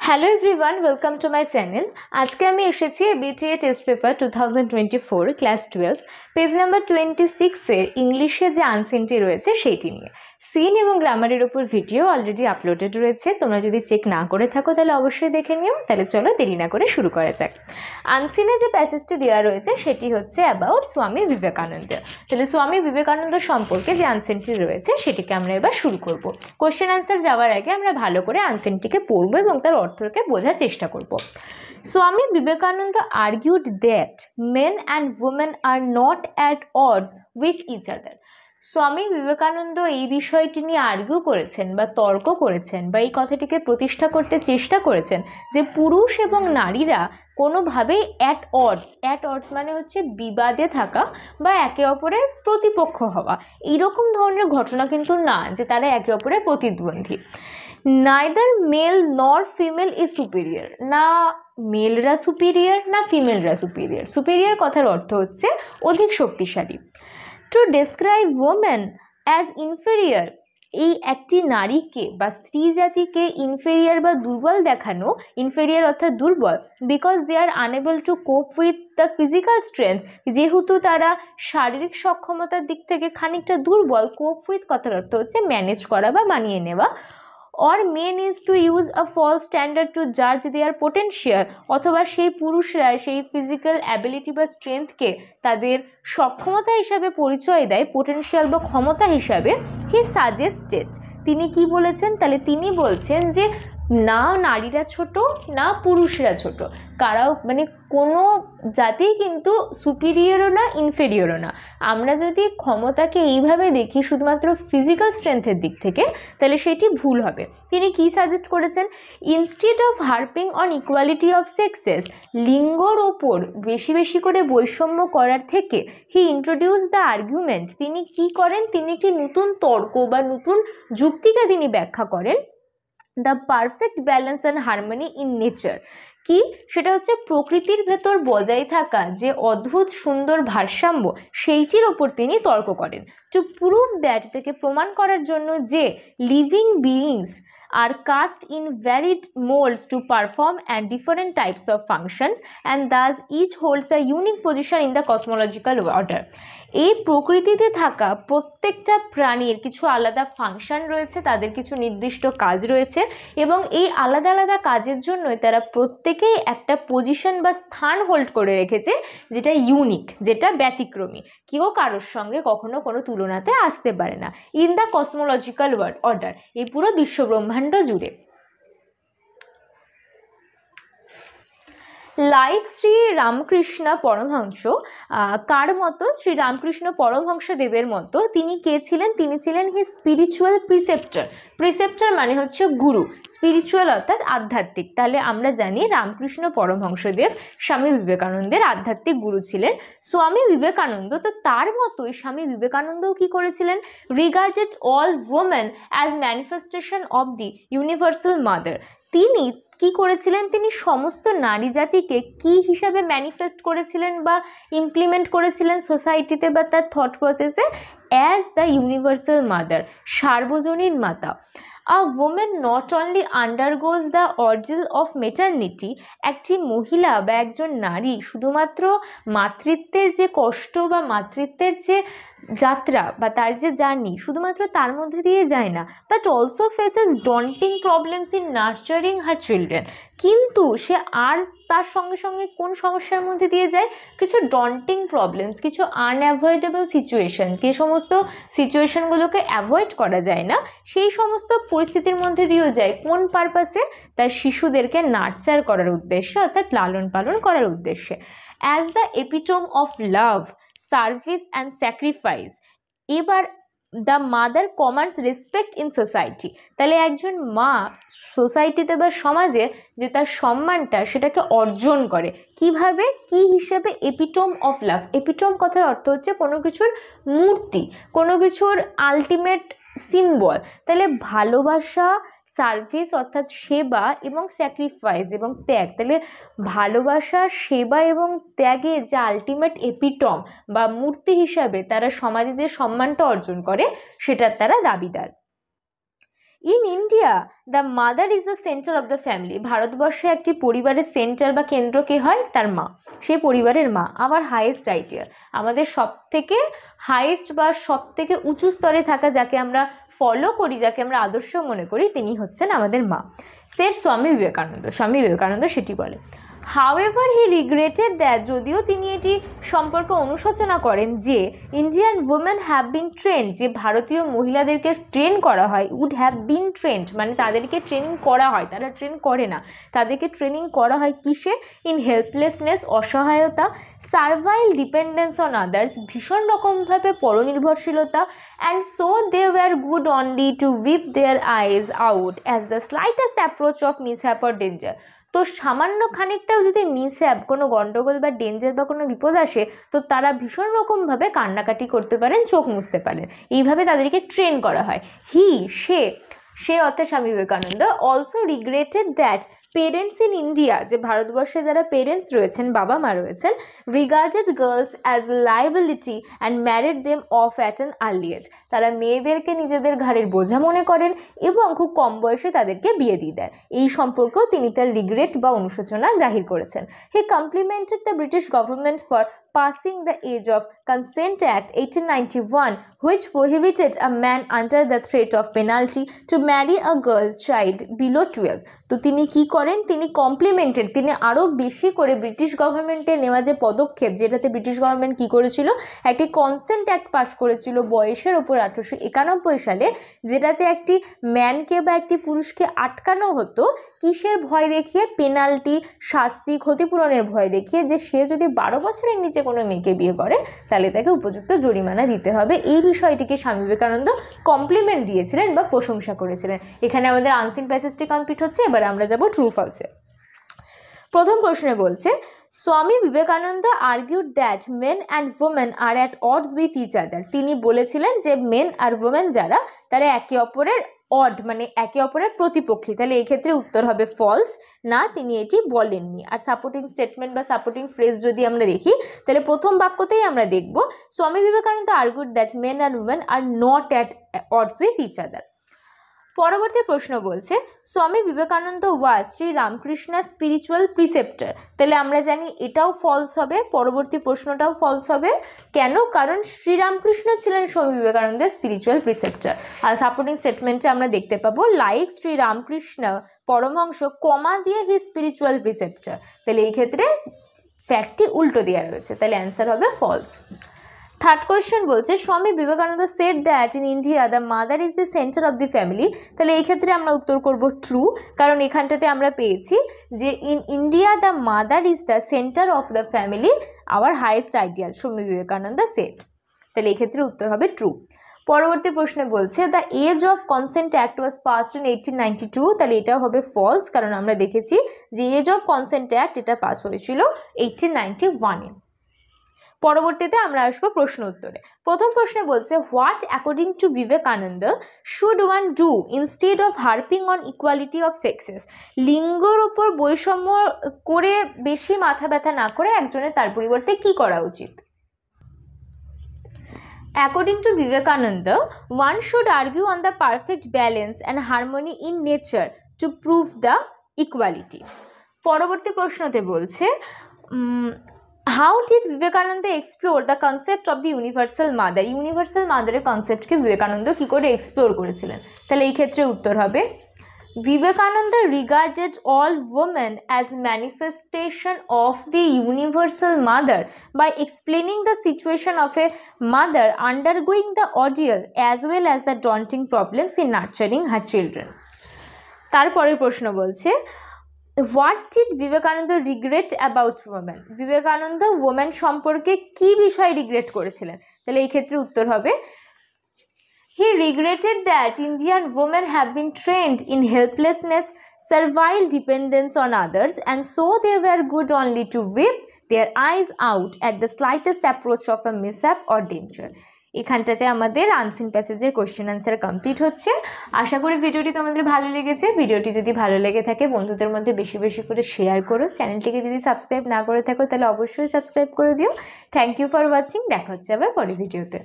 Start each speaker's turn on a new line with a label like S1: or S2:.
S1: Hello everyone, welcome to my channel. আজকে আমি এসেছি BTA test paper 2024 class 12 page number 26-এর ইংলিশে যে আনসিনটি রয়েছে সেইটি নিয়ে। সিন এবং গ্রামারের উপর ভিডিও অলরেডি আপলোডেড রয়েছে, তোমরা যদি চেক না করে থাকো তাহলে অবশ্যই দেখে নিও। তাহলে চলো দেরি না করে শুরু করা যাক। আনসিনে যে প্যাসেজটি দেওয়া রয়েছে সেটি হচ্ছে অ্যাবাউট স্বামী বিবেকানন্দ। তাহলে স্বামী বিবেকানন্দ সম্পর্কে যে আনসিনটি রয়েছে সেটিকে আমরা এবার শুরু করব। কোশ্চেন আনসার যাওয়ার আগে আমরা ভালো করে আনসিনটিকে পড়বো এবং তার অর্থকে বোঝার চেষ্টা করব। Swami Vivekananda argued that men and women are not at odds with each other. Swami Vivekananda এই বিষয়টি নিয়ে আর্গিউ করেছেন বা তর্ক করেছেন বা এই কথাটিকে প্রতিষ্ঠা করতে চেষ্টা করেছেন যে পুরুষ এবং নারীরা কোনোভাবেই অ্যাট অডস মানে হচ্ছে বিবাদে থাকা বা একে অপরের প্রতিপক্ষ হওয়া, এইরকম ধরনের ঘটনা কিন্তু না যে তারা একে অপরের প্রতিদ্বন্দ্বী। নাইদার মেল নর ফিমেল ইজ সুপিরিয়র, না মেলরা সুপিরিয়র না ফিমেলরা সুপিরিয়র। সুপিরিয়র কথার অর্থ হচ্ছে অধিক শক্তিশালী। To describe women as inferior, এই একটি নারীকে বা স্ত্রী জাতিকে ইনফেরিয়র বা দুর্বল দেখানো, ইনফেরিয়র অর্থাৎ দুর্বল, because they are unable to cope with the physical strength, যেহেতু তারা শারীরিক সক্ষমতার দিক থেকে খানিকটা দুর্বল। কোপ উইথ কথার অর্থ হচ্ছে ম্যানেজ করা বা মানিয়ে নেওয়া। or men is to use a false standard to judge their potential, অথবা সেই পুরুষরা সেই ফিজিক্যাল অ্যাবিলিটি বা স্ট্রেংথকে তাদের সক্ষমতা হিসাবে পরিচয় দেয়, পোটেনশিয়াল বা ক্ষমতা হিসাবে। হি সাজেস্টেড, তিনি কি বলেছেন, তাহলে তিনি বলছেন যে না নারীরা ছোট না পুরুষরা ছোট, কারাও মানে কোনো জাতি কিন্তু সুপিরিয়রও না ইনফেরিয়রও না। আমরা যদি ক্ষমতাকে এইভাবে দেখি শুধুমাত্র ফিজিক্যাল স্ট্রেংথের দিক থেকে, তাহলে সেটি ভুল হবে। তিনি কি সাজেস্ট করেছেন, instead of harping on equality of sexes, লিঙ্গর ওপর বেশি বেশি করে বৈষম্য করার থেকে, হি ইন্ট্রোডিউস দ্য আর্গুমেন্ট, তিনি কি করেন, তিনি একটি নতুন তর্ক বা নতুন যুক্তিকে তিনি ব্যাখ্যা করেন। The perfect balance and harmony in nature, কি সেটা হচ্ছে প্রকৃতির ভেতর বজায় থাকা যে অদ্ভুত সুন্দর ভারসাম্য, সেইটির ওপর তিনি তর্ক করেন। টু প্রুভ দ্যাট, এটাকে প্রমাণ করার জন্য যে living beings are cast in varied moulds to perform and different types of functions and thus each holds a unique position in the cosmological order. এই প্রকৃতিতে থাকা প্রত্যেকটা প্রাণীর কিছু আলাদা ফাংশন রয়েছে, তাদের কিছু নির্দিষ্ট কাজ রয়েছে এবং এই আলাদা আলাদা কাজের জন্যই তারা প্রত্যেকেই একটা পজিশন বা স্থান হোল্ড করে রেখেছে, যেটা ইউনিক, যেটা ব্যতিক্রমী, কেউ কারোর সঙ্গে কখনো কোনো তুলনাতে আসতে পারে না। ইন দ্য কসমোলজিক্যাল অর্ডার, এই পুরো বিশ্বব্রহ্মাণ্ড জুড়ে। লাইক শ্রী রামকৃষ্ণ পরমহংস, কার মতো, শ্রী রামকৃষ্ণ পরমহংস দেবের মতো। তিনি কে ছিলেন, তিনি ছিলেন হি স্পিরিচুয়াল প্রিসেপ্টর। প্রিসেপ্টর মানে হচ্ছে গুরু, স্পিরিচুয়াল অর্থাৎ আধ্যাত্মিক। তাহলে আমরা জানি রামকৃষ্ণ পরমহংসদেব স্বামী বিবেকানন্দের আধ্যাত্মিক গুরু ছিলেন। স্বামী বিবেকানন্দ তো তার মতোই স্বামী বিবেকানন্দও কি করেছিলেন, regarded all women as manifestation of the universal mother. তিনি কি করেছিলেন, তিনি সমস্ত নারী জাতিকে কি হিসাবে ম্যানিফেস্ট করেছিলেন বা ইমপ্লিমেন্ট করেছিলেন সোসাইটিতে বা তার থট প্রসেসে, অ্যাজ দ্য ইউনিভার্সাল মাদার, সার্বজনীন মাতা। A women not only undergoes the ordeal of maternity, একটি মহিলা বা একজন নারী শুধুমাত্র মাতৃত্বের যে কষ্ট বা মাতৃত্বের যে যাত্রা বা তার যে জার্নি শুধুমাত্র তার মধ্যে দিয়ে যায় না, but also faces daunting problems in nurturing her children, কিন্তু সে আর তার সঙ্গে সঙ্গে কোন সমস্যার মধ্যে দিয়ে যায়, কিছু ডন্টিং প্রবলেমস, কিছু আনঅ্যাভয়েডেবল সিচুয়েশন, যে সমস্ত সিচুয়েশনগুলোকে অ্যাভয়েড করা যায় না সেই সমস্ত পরিস্থিতির মধ্যে দিয়েও যায়। কোন পারপাসে, তার শিশুদেরকে নার্চার করার উদ্দেশ্যে অর্থাৎ লালন পালন করার উদ্দেশ্যে। As the epitome of love, service and sacrifice, এবার the mother commands respect in society, তাহলে একজন মা সোসাইটিতে বা সমাজে যে তার সম্মানটা সেটাকে অর্জন করে কিভাবে, কি হিসেবে, এপিটোম অফ লাভ। এপিটোম কথার অর্থ হচ্ছে কোনো কিছুর মূর্তি, কোনো কিছুর আলটিমেট সিম্বল। তাহলে ভালোবাসা, সার্ভিস অর্থাৎ সেবা এবং স্যাক্রিফাইস এবং ত্যাগ, তাহলে ভালোবাসা, সেবা এবং ত্যাগের যে আলটিমেট এপিটম বা মূর্তি হিসাবে তারা সমাজে যে সম্মানটা অর্জন করে সেটার তারা দাবিদার। In India the mother is the centre of the family. ভারতবর্ষে একটি পরিবারের সেন্টার বা কেন্দ্র কে হয়? তার মা, সেই পরিবারের মা। আবার হাইয়েস্ট আইডিয়াল, আমাদের সব থেকে হাইয়েস্ট বা সব থেকে উঁচু স্তরে থাকা, যাকে আমরা ফলো করি, যাকে আমরা আদর্শ মনে করি, তিনি হচ্ছেন আমাদের মা। সেট স্বামী বিবেকানন্দ। স্বামী বিবেকানন্দ সেটি বলে। হাউএভার হি রিগ্রেটেড দ্যাট, যদিও তিনি এটি সম্পর্কে অনুশোচনা করেন যে Indian women have been trend, যে ভারতীয় মহিলাদেরকে ট্রেন করা হয়, উড হ্যাভ বিন ট্রেন্ড মানে তাদেরকে ট্রেনিং করা হয়, তারা ট্রেন করে না, তাদেরকে ট্রেনিং করা হয় কিসে? ইন হেল্পলেসনেস, অসহায়তা, সার্ভাইল ডিপেন্ডেন্স অন আদার্স, ভীষণ রকমভাবে পরনির্ভরশীলতা, and so they were good only to weep their eyes out as the slightest approach of mishap or danger. তো সামান্য খানিকটাও যদি মিসহ্যাপ, কোনো গণ্ডগোল বা ডেঞ্জার বা কোনো বিপদ আসে, তো তারা ভীষণ রকমভাবে কান্নাকাটি করতে পারেন, চোখ মুছতে পারেন, এইভাবে তাদেরকে ট্রেন করা হয়। সে অর্থাৎ Swami Vivekananda also regretted that parents in India, যে ভারতবর্ষে যারা পেরেন্টস রয়েছেন, বাবা মা রয়েছেন, regarded girls as liability and married them off at an early age, তারা মেয়েদেরকে নিজেদের ঘাড়ের বোঝা মনে করেন এবং খুব কম বয়সে তাদেরকে বিয়ে দিয়ে দেন। এই সম্পর্কেও তিনি তার রিগ্রেট বা অনুশোচনা জাহির করেছেন। He complimented the British government for passing the Age of Consent Act 1891, which prohibited a man under the threat of penalty to marry a girl child below 12. তো তিনি কি করেন? তিনি কমপ্লিমেন্টেড, তিনি আরও বেশি করে ব্রিটিশ গভর্নমেন্টের নেওয়া যে পদক্ষেপ, যেটাতে ব্রিটিশ গভর্নমেন্ট কি করেছিল, একটি কনসেন্ট অ্যাক্ট পাস করেছিল বয়সের ওপর 1891 সালে, যেটাতে একটি ম্যানকে বা একটি পুরুষকে আটকানো হতো কিসের ভয় দেখিয়ে? পেনাল্টি, শাস্তি, ক্ষতিপূরণের ভয় দেখিয়ে, যে সে যদি 12 বছরের নিচে কোনো মেয়েকে বিয়ে করে তাহলে তাকে উপযুক্ত জরিমানা দিতে হবে। এই বিষয়টিকে স্বামী বিবেকানন্দ কমপ্লিমেন্ট দিয়েছিলেন বা প্রশংসা করেছিলেন। এখানে আমাদের আনসিন প্যাসেজটি কমপ্লিট হচ্ছে। এবার আমরা যাব ট্রু ফলসে। প্রথম প্রশ্নে বলছে Swami Vivekananda argued that men and women are at odds with each other. তিনি বলেছিলেন যে মেন আর ওমেন যারা, তারা একে অপরের অড মানে একে অপরের প্রতিপক্ষী। তাহলে এই ক্ষেত্রে উত্তর হবে ফলস, না, তিনি এটি বলেননি। আর সাপোর্টিং স্টেটমেন্ট বা সাপোর্টিং ফ্রেজ যদি আমরা দেখি, তাহলে প্রথম বাক্যতেই আমরা দেখব Swami Vivekananda argued that men and women are not at odds with each other. পরবর্তী প্রশ্ন বলছে Swami Vivekananda was Shri Ramakrishna spiritual preceptor. তাহলে আমরা জানি এটাও ফলস হবে, পরবর্তী প্রশ্নটাও ফলস হবে। কেন? কারণ শ্রীরামকৃষ্ণ ছিলেন স্বামী বিবেকানন্দের স্পিরিচুয়াল প্রিসেপ্টার। আর সাপোর্টিং স্টেটমেন্টে আমরা দেখতে পাবো লাইক শ্রী রামকৃষ্ণ পরমহংস কমা দিয়ে হি স্পিরিচুয়াল প্রিসেপ্টার। তাহলে এই ক্ষেত্রে ফ্যাক্টটি উল্টো দেওয়া রয়েছে, তাহলে অ্যান্সার হবে ফলস। থার্ড কোয়েশ্চেন বলছে Swami Vivekananda said that in India the mother is the centre of the family. তাহলে এই ক্ষেত্রে আমরা উত্তর করব ট্রু, কারণ এখানটাতে আমরা পেয়েছি যে in India the mother is the centre of the family our highest ideal Swami Vivekananda shed. তাহলে এই ক্ষেত্রে উত্তর হবে ট্রু। পরবর্তী প্রশ্নে বলছে the age of consent act was passed in 1892। তাহলে এটাও হবে ফলস, কারণ আমরা দেখেছি যে এজ অফ কনসেন্ট অ্যাক্ট এটা পাস হয়েছিল 1891-এ। পরবর্তীতে আমরা আসবো প্রশ্ন উত্তরে। প্রথম প্রশ্নে বলছে what according to Vivekananda should one do instead of harping on equality of sexes. লিঙ্গর ওপর বৈষম্য করে বেশি মাথা ব্যথা না করে একজনের তার পরিবর্তে কি করা উচিত? According to Vivekananda, one should argue on the perfect balance and harmony in nature to prove the equality. পরবর্তী প্রশ্নতে বলছে how did Vivekananda explore the concept of the universal mother? Universal মাদারের কনসেপ্টকে বিবেকানন্দ কি করে এক্সপ্লোর করেছিলেন? তাহলে এই ক্ষেত্রে উত্তর হবে Vivekananda regarded all women as manifestation of the universal mother by explaining the situation of a mother undergoing the ordeal as well as the daunting problems in nurturing her children. তারপরের প্রশ্ন বলছে What did Vivekananda regret about women? Vivekananda women সম্পর্কে কি বিষয় regret করেছিলেন? তাহলে এই ক্ষেত্রে উত্তর হবে He regretted that Indian women have been trained in helplessness, servile dependence on others, and so they were good only to weep their eyes out at the slightest approach of a mishap or danger. এখানটাতে আমাদের unseen প্যাসেজের question answer complete হচ্ছে। আশা করি ভিডিওটি তোমাদের ভালো লেগেছে। ভিডিওটি যদি ভালো লেগে থাকে বন্ধুদের মধ্যে বেশি বেশি করে শেয়ার করো। চ্যানেলটিকে যদি সাবস্ক্রাইব না করে থাকো তাহলে অবশ্যই সাবস্ক্রাইব করে দিও। Thank you for watching. দেখা হচ্ছে আবার পরের ভিডিওতে।